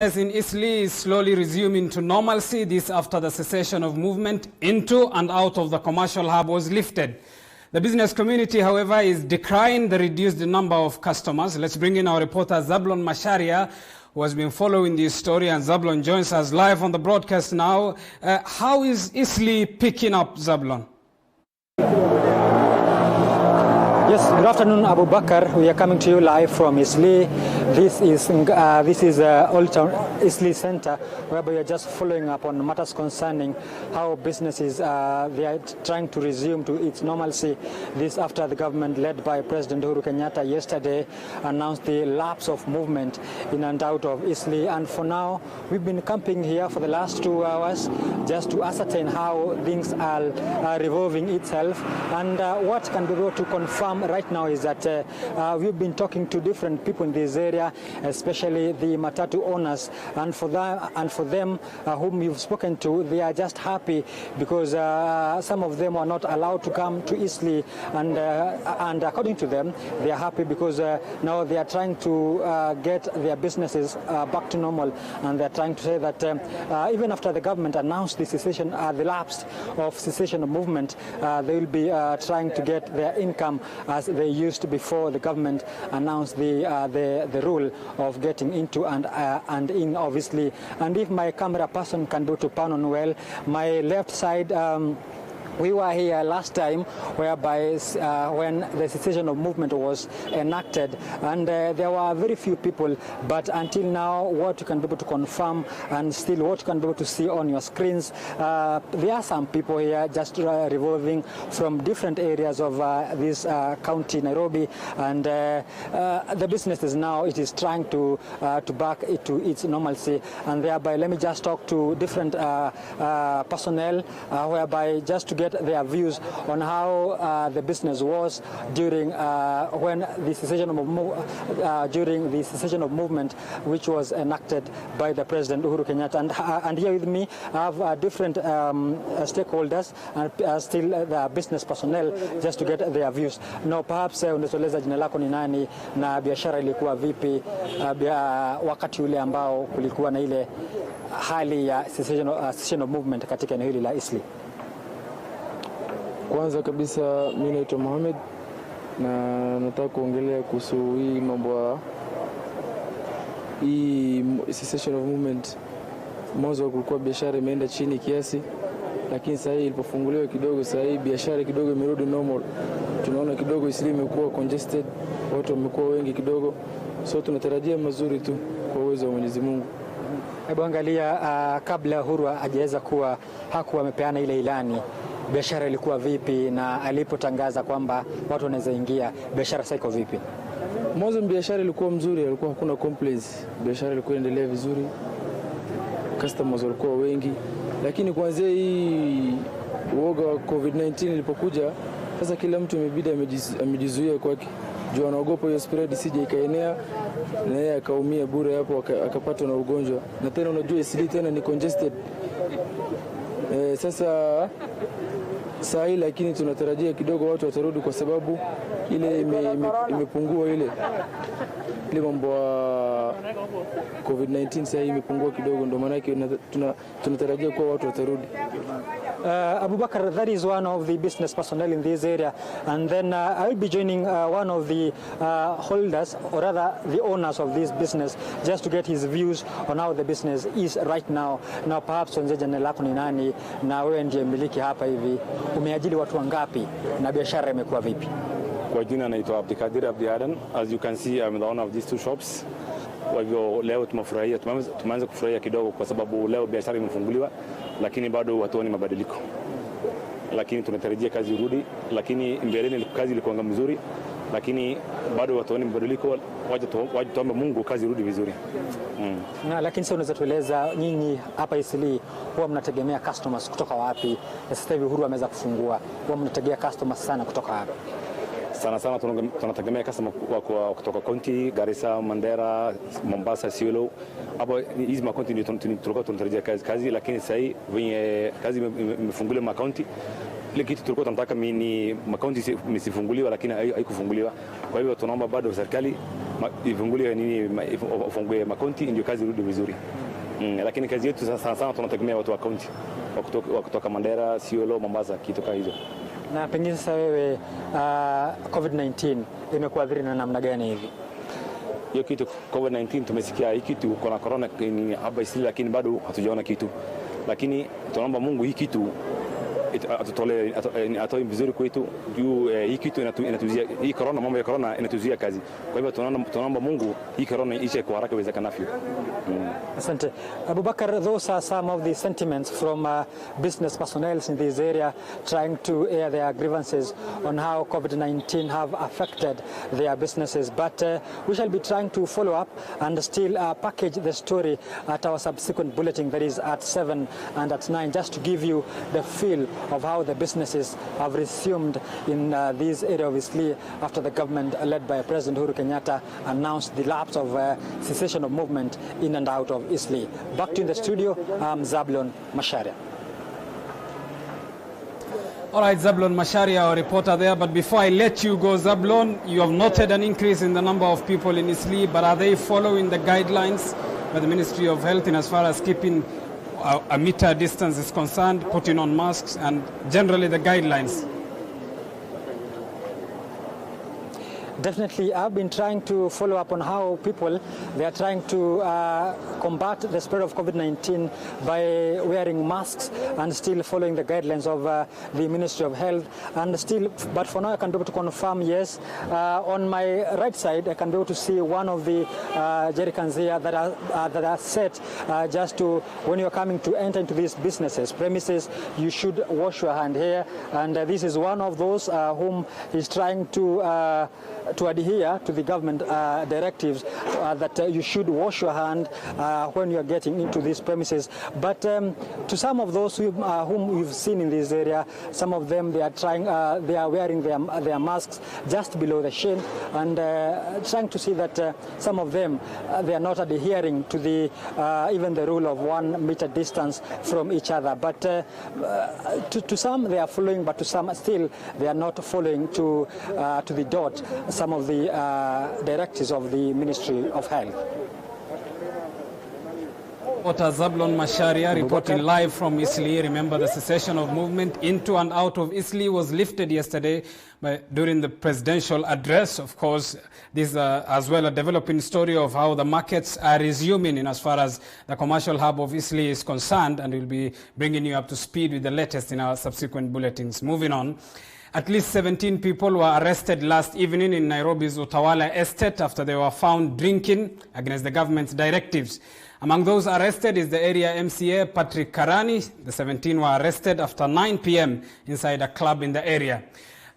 As in Eastleigh is slowly resuming to normalcy, this after the cessation of movement into and out of the commercial hub was lifted. The business community, however, is decrying the reduced number of customers. Let's bring in our reporter Zablon Masharia, who has been following this story, and Zablon joins us live on the broadcast now. How is Eastleigh picking up, Zablon? Yes, good afternoon, Abu Bakar. We are coming to you live from Eastleigh. This is Old Town Eastleigh Center, whereby we are just following up on matters concerning how businesses they are trying to resume to its normalcy. This after the government led by President Uhuru Kenyatta yesterday announced the lapse of movement in and out of Eastleigh. And for now, we've been camping here for the last 2 hours just to ascertain how things are revolving itself. And what can be able to confirm right now is that we've been talking to different people in this area, especially the matatu owners, and for them whom you've spoken to, they are just happy because some of them are not allowed to come to Eastleigh, and according to them, they are happy because now they are trying to get their businesses back to normal, and they're trying to say that even after the government announced the cessation, the lapse of cessation of movement, they will be trying to get their income as they used before the government announced the rule of getting into and in, obviously. And if my camera person can go to pan on well, my left side, we were here last time, whereby when the cessation of movement was enacted, and there were very few people. But until now, what you can be able to confirm, and still what you can be able to see on your screens, there are some people here just revolving from different areas of this county, Nairobi, and the businesses now it is trying to back it to its normalcy, and thereby let me just talk to different personnel, whereby just to get their views on how the business was during when the cessation of movement, which was enacted by the President Uhuru Kenyatta. And here with me, I have different stakeholders and still the business personnel, just to get their views. Now, perhaps unatueleza jina lako ni nani na biashara ilikuwa vipi wakati ule ambao kulikuwa na ile hali ya cessation of movement katika eneo hili la Eastleigh? Kwanza kabisa mimi naitwa Mohamed na nataka kuongelea kuhusu hii mambo hii cessation of movement. Mwanzo kulikuwa biashara imeenda chini kiasi, lakini sasa hivi ilipofunguliwa kidogo, sasa hivi biashara kidogo imerudi normal. Tunaona kidogo Eastleigh imekuwa congested, watu wamekuwa wengi kidogo, so tunatarajia mazuri tu kwa uwezo wa Mwenyezi Mungu. Hebu angalia kabla Uhuru hajaweza kuwa hakuwa amepeana ile ilani, biashara ilikuwa vipi, na alipotangaza kwamba watu wanaweza ingia, biashara sasa iko vipi? Mwanzo biashara ilikuwa mzuri, ilikuwa hakuna complaints, biashara ilikuwa inaendelea vizuri, customers walikuwa wengi, lakini kuanzia hii uoga wa COVID-19 ilipokuja, sasa kila mtu imebidi amejizuia kwake, juu anaogopa hiyo spread isije ikaenea na yeye akaumia bure hapo, akapatwa na ugonjwa. Na tena unajua Eastleigh tena ni congested. Sasa hii, lakini tunatarajia kidogo watu watarudi, kwa sababu ile imepungua ile mambo ya COVID-19 sasa imepungua kidogo, ndio maana yake tunatarajia kwa watu watarudi. Abu Bakar, that is one of the business personnel in this area, and then I will be joining one of the holders, or rather the owners of this business, just to get his views on how the business is right now. Now perhaps jina lako ni nani, na wewe ndiye mmiliki hapa hivi, umeajiri watu wangapi na biashara imekuwa vipi? Kwa jina naitwa Abdikadir Abdi Adan. As you can see, I'm the owner of these two shops. Kwa hivyo leo tumeanza kufurahia kidogo, kwa sababu leo biashara imefunguliwa, lakini bado hatuoni mabadiliko. Lakini tunatarajia kazi irudi, lakini mbeleni kazi ilikuwa mzuri, lakini bado hatuoni mabadiliko. Waje tuombe Mungu kazi irudi vizuri. Na lakini sasa unaweza tueleza, nyinyi hapa Eastleigh huwa mnategemea customers kutoka wapi? Sasa hivi Uhuru ameweza kufungua, huwa mnategemea customers sana kutoka wapi? Sana tunategemea customer kutoka county Garissa, Mandera, Mombasa, Isiolo. Hapo hizi makonti ndio tulikuwa tunatarajia kazi, lakini sasa hivi venye kazi imefunguliwa makonti, ile kitu tulikuwa tunataka ni makonti msifunguliwa, lakini haikufunguliwa. Kwa hivyo tunaomba bado serikali ifunguliwe ufungue makonti ndio kazi irudi vizuri. Lakini kazi yetu sana tunategemea watu wa kaunti wa kutoka Mandera, Isiolo, Mombasa, kitu kama hizo. Na pengine sasa wewe COVID-19 imekuathiri na namna gani hivi? Hiyo kitu COVID-19 tumesikia hii kitu kuna corona ni hapa Isili, lakini bado hatujaona kitu. Lakini tunaomba Mungu hii kitu atutolee atoe vizuri kwetu juu hii kitu inatuzia hii corona, mambo ya corona inatuzia kazi. Kwa hivyo tunaomba Mungu hii corona ishe kwa haraka iwezekanavyo. Asante. Abubakar, those are some of the sentiments from business personnel in this area trying to air their grievances on how COVID-19 have affected their businesses. But we shall be trying to follow up and still package the story at our subsequent bulletin, that is at 7 and at 9, just to give you the feel of how the businesses have resumed in this area of Isli after the government led by President Uhuru Kenyatta announced the lapse of cessation of movement in and out of Isli. Back to you in the studio, I'm Zablon Macharia. All right, Zablon Macharia, our reporter there. But before I let you go, Zablon, you have noted an increase in the number of people in Isli, but are they following the guidelines by the Ministry of Health in as far as keeping a meter distance is concerned, putting on masks, and generally the guidelines? Definitely, I've been trying to follow up on how people, they are trying to combat the spread of COVID-19 by wearing masks and still following the guidelines of the Ministry of Health. And still, but for now I can be able to confirm, yes. On my right side, I can be able to see one of the jerrycans here that are set just to, when you're coming to enter into these businesses, premises, you should wash your hand here. And this is one of those whom is trying to adhere to the government directives that you should wash your hand when you are getting into these premises. But to some of those whom we've seen in this area, some of them they are wearing their masks just below the chin, and trying to see that some of them they are not adhering to the even the rule of 1 meter distance from each other. But to some they are following, but to some still they are not following to the dot some of the directives of the Ministry of Health. Reporter Zablon Macharia reporting live from Isli. Remember, the cessation of movement into and out of Isli was lifted yesterday during the presidential address. Of course, this is as well a developing story of how the markets are resuming in as far as the commercial hub of Isli is concerned, and we'll be bringing you up to speed with the latest in our subsequent bulletins. Moving on. At least 17 people were arrested last evening in Nairobi's Utawala estate after they were found drinking against the government's directives. Among those arrested is the area MCA Patrick Karani. The 17 were arrested after 9 p.m. inside a club in the area.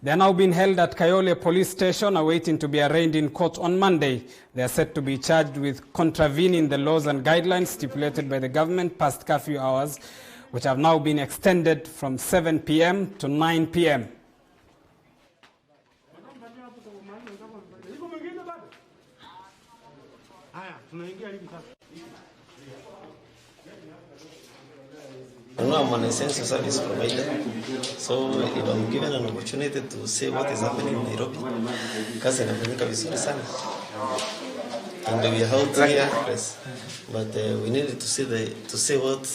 They are now being held at Kayole police station awaiting to be arraigned in court on Monday. They are set to be charged with contravening the laws and guidelines stipulated by the government past curfew hours, which have now been extended from 7 p.m. to 9 p.m. I'm an essential service provider, so if I'm given an opportunity to say what is happening in Nairobi, kazi inafanyika vizuri sana, and we are out here, yes, but we needed to say what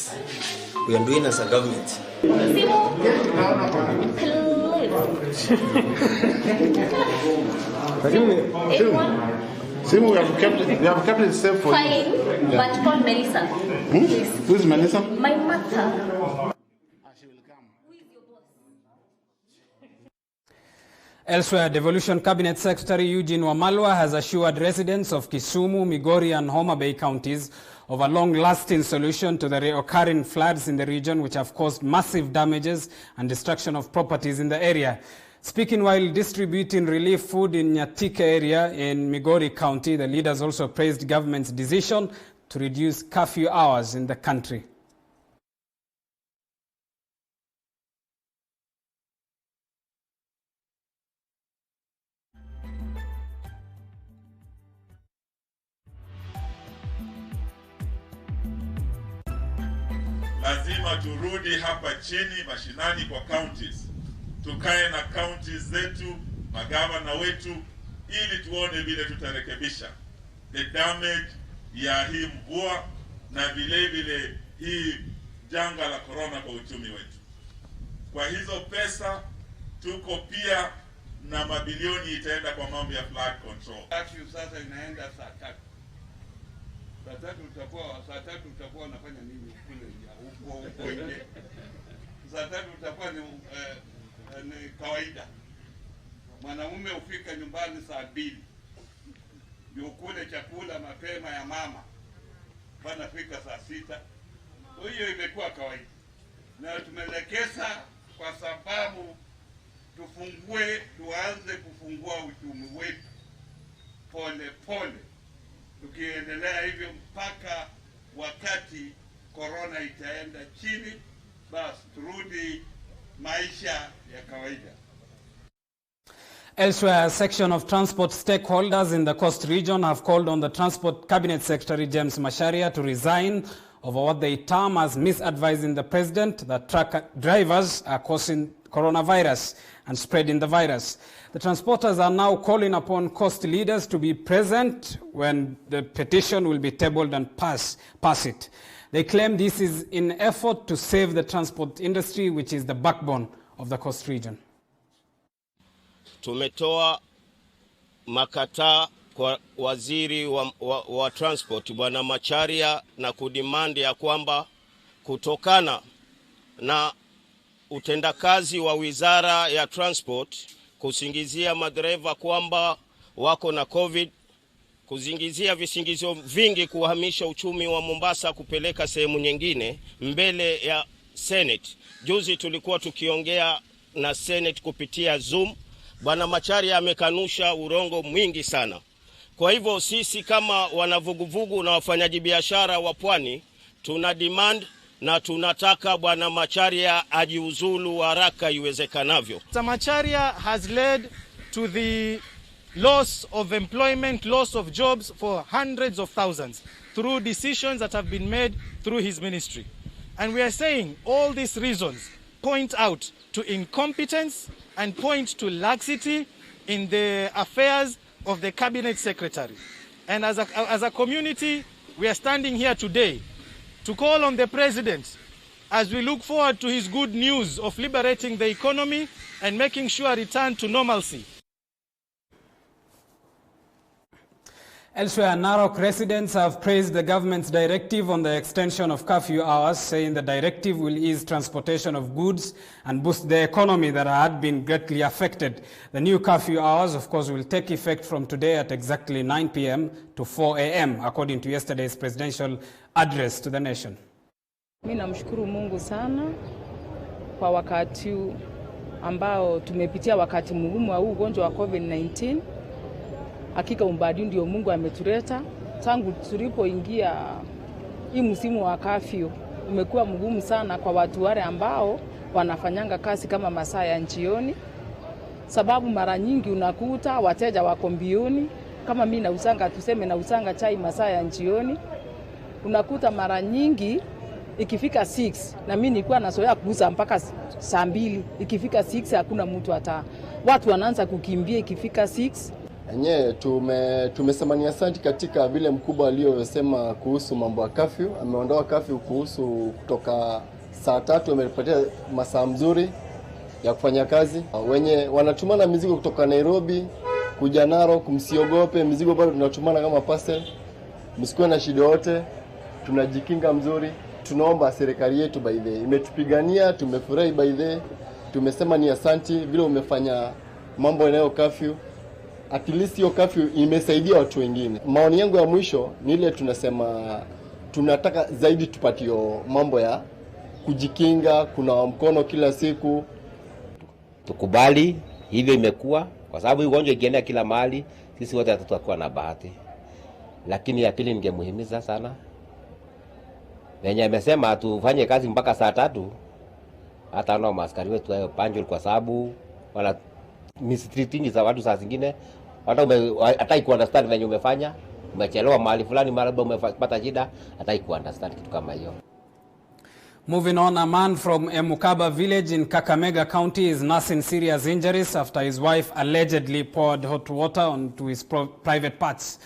we are doing as a government. Simu, we have kept it safe for fine, you. Yeah. But call Melissa. Who is Melissa? My mother. She will come. Who is your boss? Elsewhere, Devolution Cabinet Secretary Eugene Wamalwa has assured residents of Kisumu, Migori and Homa Bay counties of a long-lasting solution to the reoccurring floods in the region, which have caused massive damages and destruction of properties in the area. Speaking while distributing relief food in Nyatika area in Migori County, the leaders also praised government's decision to reduce curfew hours in the country. Lazima turudi hapa chini mashinani kwa counties. Tukae na counties zetu, magavana wetu, ili tuone vile tutarekebisha the damage ya hii mvua na vile vile hii janga la corona kwa uchumi wetu. Kwa hizo pesa tuko pia na mabilioni itaenda kwa mambo ya flood control. Sasa inaenda saa 3. Saa 3 utakuwa unafanya nini kule huko nje? Saa 3 utakuwa ni kawaida. Mwanamume ufika nyumbani saa 2. Ndio kule chakula mapema ya mama. Bana fika saa 6. Hiyo imekuwa kawaida. Na tumelekeza kwa sababu tuanze kufungua uchumi wetu pole pole. Tukiendelea hivyo mpaka wakati corona itaenda chini, basi turudi maisha ya kawaida. Elsewhere, a section of transport stakeholders in the Coast region have called on the Transport Cabinet Secretary James Macharia to resign over what they term as misadvising the president that truck drivers are causing coronavirus and spreading the virus. The transporters are now calling upon Coast leaders to be present when the petition will be tabled and pass it. They claim this is in effort to save the transport industry, which is the backbone of the Coast region. Tumetoa makataa kwa waziri wa transport Bwana Macharia na kudimandi ya kwamba kutokana na utendakazi wa wizara ya transport kusingizia madereva kwamba wako na COVID, kuzingizia visingizio vingi kuhamisha uchumi wa Mombasa kupeleka sehemu nyingine mbele ya Senate. Juzi tulikuwa tukiongea na Senate kupitia Zoom. Bwana Macharia amekanusha urongo mwingi sana. Kwa hivyo sisi kama wanavuguvugu na wafanyaji biashara wa Pwani tuna demand na tunataka Bwana Macharia ajiuzulu haraka iwezekanavyo. Macharia has led to the loss of employment, loss of jobs for hundreds of thousands through decisions that have been made through his ministry. And we are saying all these reasons point out to incompetence and point to laxity in the affairs of the cabinet secretary. And as a community, we are standing here today to call on the president as we look forward to his good news of liberating the economy and making sure a return to normalcy. Elsewhere, Narok residents have praised the government's directive on the extension of curfew hours, saying the directive will ease transportation of goods and boost the economy that had been greatly affected. The new curfew hours, of course, will take effect from today at exactly 9 p.m. to 4 a.m., according to yesterday's presidential address to the nation. Mimi namshukuru Mungu sana kwa wakati ambao tumepitia wakati mgumu wa ugonjwa wa COVID-19. Hakika umbadi ndio Mungu ametuleta. Tangu tulipoingia hii msimu wa kafyu umekuwa mgumu sana kwa watu wale ambao wanafanyanga kazi kama masaa ya jioni. Sababu mara nyingi unakuta wateja wako mbioni, kama mimi nausanga chai masaa ya jioni. Unakuta mara nyingi ikifika 6 na mimi nilikuwa nazoea kuuza mpaka saa 2, ikifika 6 hakuna mtu hata. Watu wanaanza kukimbia ikifika 6. Enyewe tumesema ni asante katika vile mkubwa aliyosema kuhusu mambo ya curfew. Ameondoa curfew kuhusu kutoka saa 3, amepatia masaa mzuri ya kufanya kazi. Wenye wanatumana mizigo kutoka Nairobi kuja Narok, msiogope, mizigo bado tunatumana kama parcel. Msikuwe na shida yote, tunajikinga mzuri. Tunaomba serikali yetu by the imetupigania, tumefurahi by the tumesema ni asante vile umefanya mambo yanayo curfew. At least hiyo curfew imesaidia watu wengine. Maoni yangu ya mwisho ni ile tunasema tunataka zaidi tupatio mambo ya kujikinga, kuna mkono kila siku. Tukubali hivyo imekuwa kwa sababu ugonjwa ikienda kila mahali, sisi wote hatutakuwa na bahati. Lakini ya pili ningemuhimiza sana wenye amesema tufanye kazi mpaka saa 3, hata nao maaskari wetu wao panjul kwa sababu wala mistreating za watu saa zingine hata ku understand venye umefanya, umechelewa mahali fulani, mara umepata shida, hata ku understand kitu kama hiyo. Moving on, a man from Emukaba village in Kakamega County is nursing serious injuries after his wife allegedly poured hot water onto his private parts.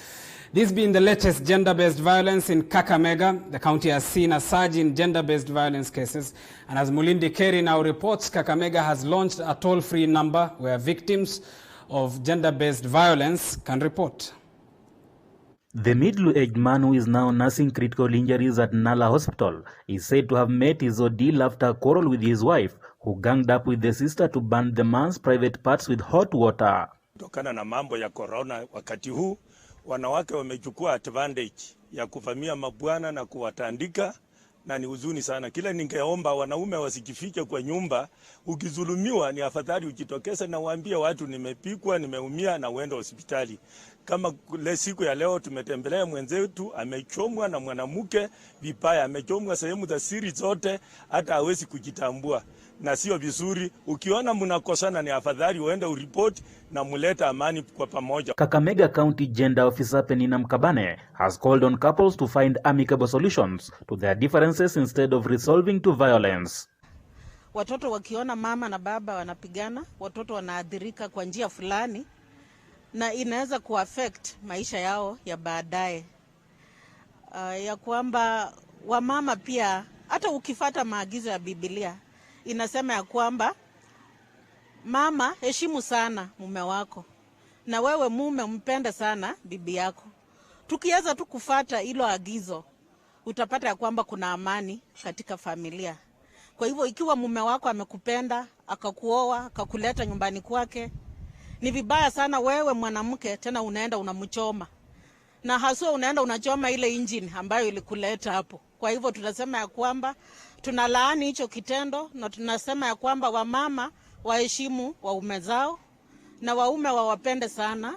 This being the latest gender-based violence in Kakamega, the county has seen a surge in gender-based violence cases. And as Mulindi Keri now reports, Kakamega has launched a toll-free number where victims of gender-based violence can report. The middle-aged man who is now nursing critical injuries at Nala Hospital is said to have met his ordeal after a quarrel with his wife, who ganged up with the sister to burn the man's private parts with hot water. Kutokana na mambo ya corona wakati huu, wanawake wamechukua advantage ya kuvamia mabwana na kuwatandika, na ni huzuni sana. Kila ningeomba wanaume wasijifiche kwa nyumba, ukizulumiwa ni afadhali ujitokeze na waambie watu nimepikwa, nimeumia na uende hospitali. Kama siku ya leo tumetembelea mwenzetu amechomwa na mwanamke vibaya, amechomwa sehemu za siri zote hata hawezi kujitambua, na sio vizuri. Ukiona mnakosana ni afadhali uende uripoti na muleta amani kwa pamoja. Kakamega County Gender Officer Penina Mkabane has called on couples to find amicable solutions to their differences instead of resolving to violence. Watoto wakiona mama na baba wanapigana, watoto wanaathirika kwa njia fulani na inaweza kuaffect maisha yao ya baadaye. Ya kwamba wamama pia, hata ukifata maagizo ya Biblia inasema ya kwamba mama, heshimu sana mume wako, na wewe mume mpende sana bibi yako. Tukiweza tu kufuata hilo agizo, utapata ya kwamba kuna amani katika familia. Kwa hivyo ikiwa mume wako amekupenda, akakuoa, akakuleta nyumbani kwake, ni vibaya sana wewe mwanamke tena unaenda unamchoma. Na haswa unaenda unachoma ile engine ambayo ilikuleta hapo. Kwa hivyo tunasema ya kwamba tunalaani hicho kitendo, na tunasema ya kwamba wamama waheshimu waume zao na waume wawapende sana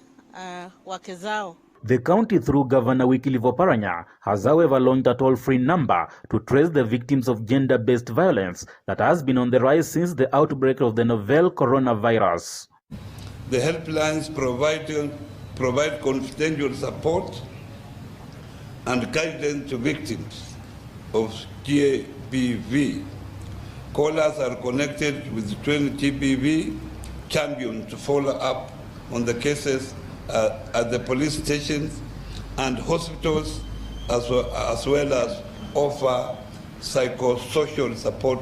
wake zao. The county, through Governor Wycliffe Oparanya, has however launched a toll-free number to trace the victims of gender-based violence that has been on the rise since the outbreak of the novel coronavirus. The helplines provide confidential support and guidance to victims of GBV. Callers are connected with 20 GBV champions to follow up on the cases at the police stations and hospitals, as well as offer psychosocial support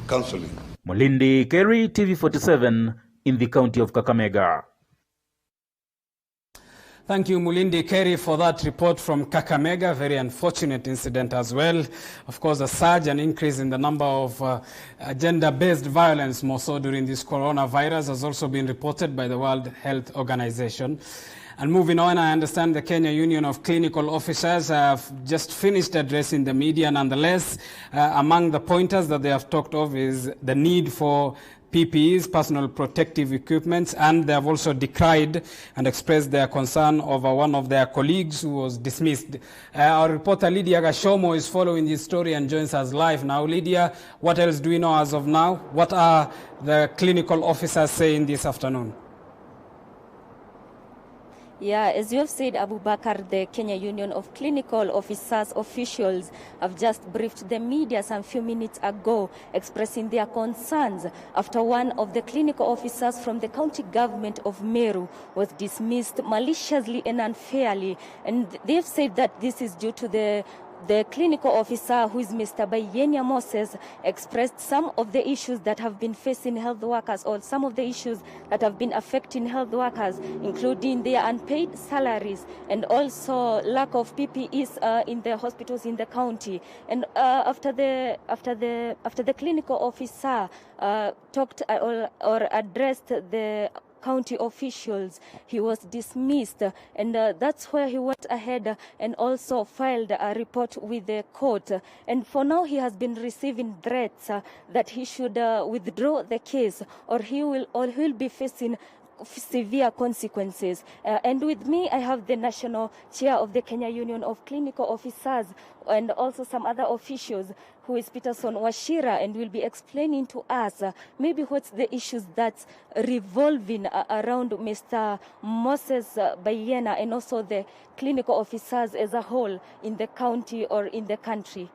counseling. Mulindi Keri, TV47, in the county of Kakamega. Thank you, Mulindi Keri, for that report from Kakamega. Very unfortunate incident as well. Of course, a surge and increase in the number of gender-based violence, more so during this coronavirus, has also been reported by the World Health Organization. And moving on, I understand the Kenya Union of Clinical Officers have just finished addressing the media. Nonetheless, among the pointers that they have talked of is the need for PPEs, personal protective equipment, and they have also decried and expressed their concern over one of their colleagues who was dismissed. Our reporter Lydia Gashomo is following this story and joins us live now. Lydia, what else do we know as of now? What are the clinical officers saying this afternoon? Yeah, as you have said, Abu Bakar, the Kenya Union of Clinical Officers officials have just briefed the media some few minutes ago, expressing their concerns after one of the clinical officers from the county government of Meru was dismissed maliciously and unfairly. And they've said that this is due to the clinical officer, who is Mr. Bayenya Moses, expressed some of the issues that have been facing health workers, or some of the issues that have been affecting health workers, including their unpaid salaries and also lack of PPEs in the hospitals in the county. And after the clinical officer talked or addressed the county officials, he was dismissed, and that's where he went ahead and also filed a report with the court. And for now, he has been receiving threats that he should withdraw the case, or he'll be facing severe consequences. And with me, I have the national chair of the Kenya Union of Clinical Officers and also some other officials, who is Peterson Washira, and will be explaining to us maybe what's the issues that's revolving around Mr. Moses Bayena and also the clinical officers as a whole in the county or in the country.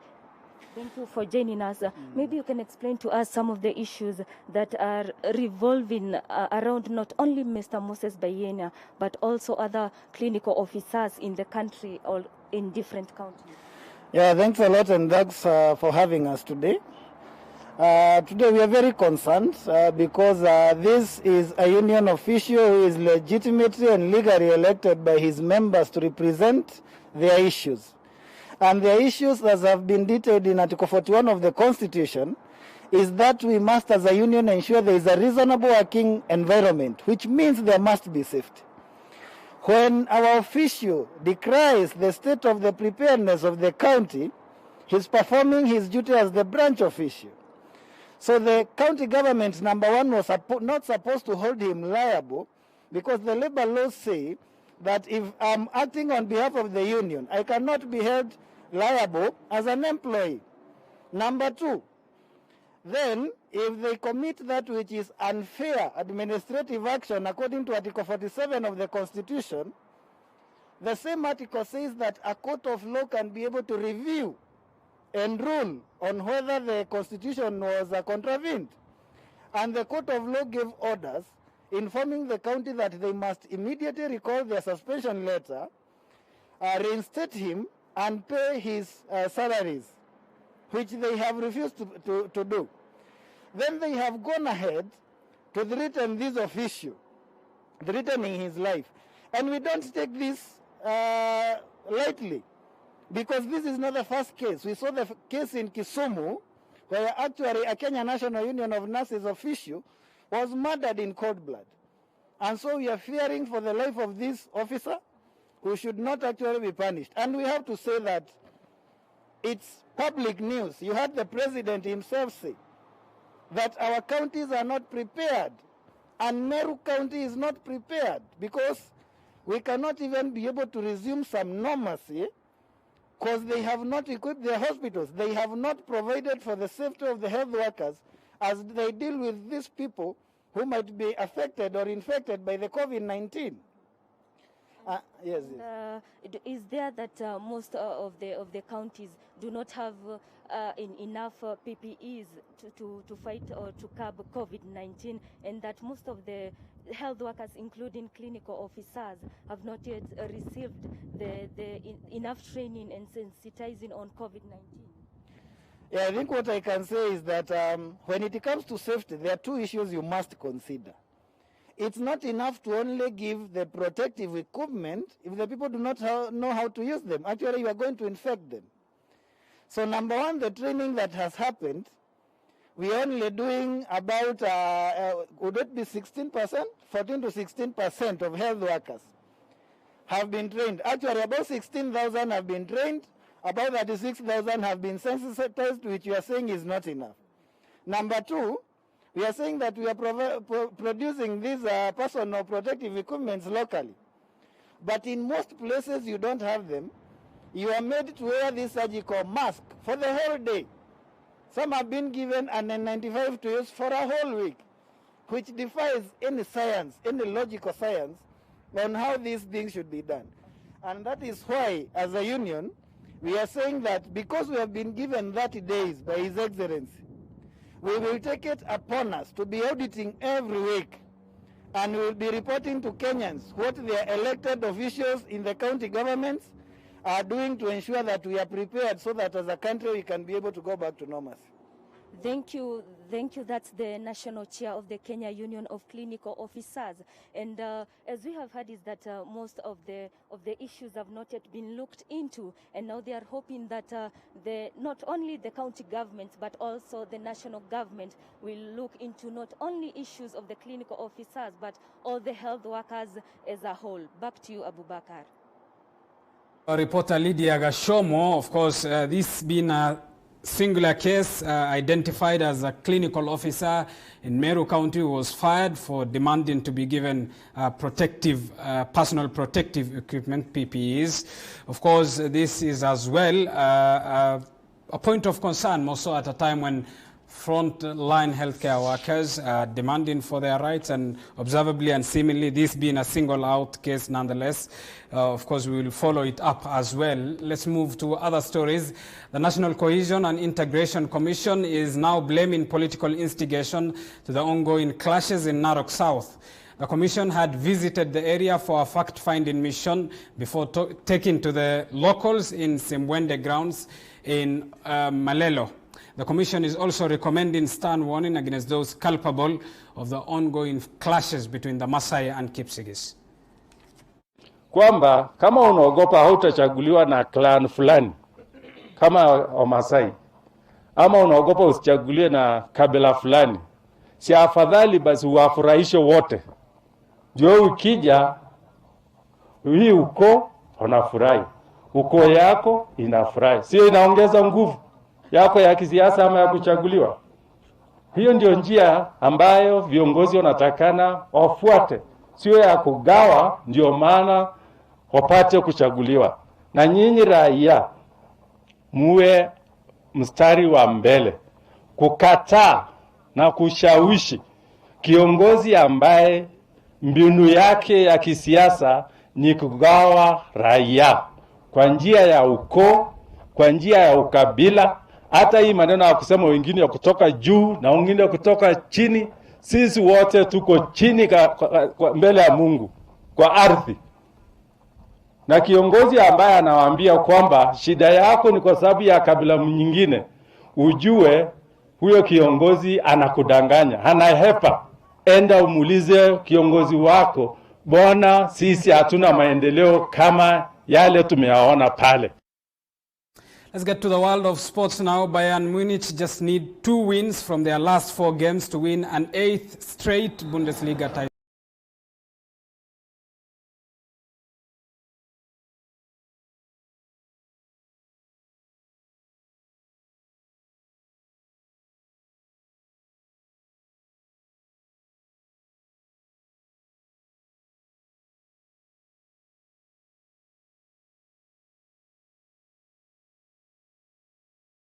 Thank you for joining us. Maybe you can explain to us some of the issues that are revolving around not only Mr. Moses Bayena, but also other clinical officers in the country or in different counties. Yeah, thanks a lot, and thanks for having us today. Today we are very concerned because this is a union official who is legitimately and legally elected by his members to represent their issues. And their issues, as have been detailed in Article 41 of the Constitution, is that we must as a union ensure there is a reasonable working environment, which means there must be safety. When our official decries the state of the preparedness of the county, he's performing his duty as the branch official. So the county government, number one, was not supposed to hold him liable, because the labor laws say that if I'm acting on behalf of the union, I cannot be held liable as an employee. Number two, then if they commit that which is unfair administrative action according to Article 47 of the Constitution, the same article says that a court of law can be able to review and rule on whether the Constitution was contravened. And the court of law gave orders informing the county that they must immediately recall their suspension letter, reinstate him, and pay his salaries, which they have refused to do. Then they have gone ahead to threaten this official, threatening his life. And we don't take this lightly, because this is not the first case. We saw the case in Kisumu, where actually a Kenya National Union of Nurses official was murdered in cold blood. And so we are fearing for the life of this officer, who should not actually be punished. And we have to say that it's public news. You heard the president himself say that our counties are not prepared, and Meru County is not prepared, because we cannot even be able to resume some normalcy because they have not equipped their hospitals. They have not provided for the safety of the health workers as they deal with these people who might be affected or infected by the COVID-19. Yes. Is there that most of the counties do not have enough PPEs to fight or to curb COVID-19, and that most of the health workers, including clinical officers, have not yet received enough training and sensitizing on COVID-19? Yeah, I think what I can say is that when it comes to safety, there are two issues you must consider. It's not enough to only give the protective equipment if the people do not know how to use them. Actually, you are going to infect them. So number one, the training that has happened, we are only doing about, would it be 16%? 14 to 16% of health workers have been trained. Actually, about 16,000 have been trained, about 36,000 have been sensitized, which you are saying is not enough. Number two, we are saying that we are producing these personal protective equipments locally. But in most places you don't have them. You are made to wear this surgical mask for the whole day. Some have been given an N95 to use for a whole week, which defies any science, any logical science on how these things should be done. And that is why, as a union, we are saying that because we have been given 30 days by His Excellency, we will take it upon us to be auditing every week, and we will be reporting to Kenyans what their elected officials in the county governments are doing to ensure that we are prepared so that as a country we can be able to go back to normalcy. Thank you. Thank you. That's the national chair of the Kenya Union of Clinical Officers. And as we have heard, is that most of the issues have not yet been looked into, and now they are hoping that not only the county government but also the national government will look into not only issues of the clinical officers but all the health workers as a whole. Back to you, Abubakar. Reporter Lydia Gashomo, of course, this being a singular case identified as a clinical officer in Meru County was fired for demanding to be given personal protective equipment, PPEs. Of course, this is as well a point of concern, more so at a time when Front-line healthcare workers are demanding for their rights, and observably and seemingly this being a single-out case nonetheless. Of course, we will follow it up as well. Let's move to other stories. The National Cohesion and Integration Commission is now blaming political instigation to the ongoing clashes in Narok South. The Commission had visited the area for a fact-finding mission before taking to the locals in Simbwende grounds in Malelo. The Commission is also recommending stern warning against those culpable of the ongoing clashes between the Masai and Kipsigis. Kwamba kama unaogopa hautachaguliwa na clan fulani kama Wamasai, ama unaogopa usichaguliwe na kabila fulani, si afadhali basi uwafurahishe wote. Ndio ukija hii uko unafurahi, uko yako inafurahi, sio inaongeza nguvu yako ya kisiasa ama ya kuchaguliwa. Hiyo ndio njia ambayo viongozi wanatakana wafuate, sio ya kugawa ndio maana wapate kuchaguliwa. Na nyinyi raia muwe mstari wa mbele kukataa na kushawishi kiongozi ambaye mbinu yake ya kisiasa ni kugawa raia kwa njia ya ukoo, kwa njia ya ukabila. Hata hii maneno ya kusema wengine ya kutoka juu na wengine kutoka chini, sisi wote tuko chini mbele ya Mungu kwa ardhi. Na kiongozi ambaye anawaambia kwamba shida yako ni kwa sababu ya kabila nyingine, ujue huyo kiongozi anakudanganya, anahepa. Enda umuulize kiongozi wako, bona sisi hatuna maendeleo kama yale tumeyaona pale. Let's get to the world of sports now. Bayern Munich just need 2 wins from their last 4 games to win an 8th straight Bundesliga title.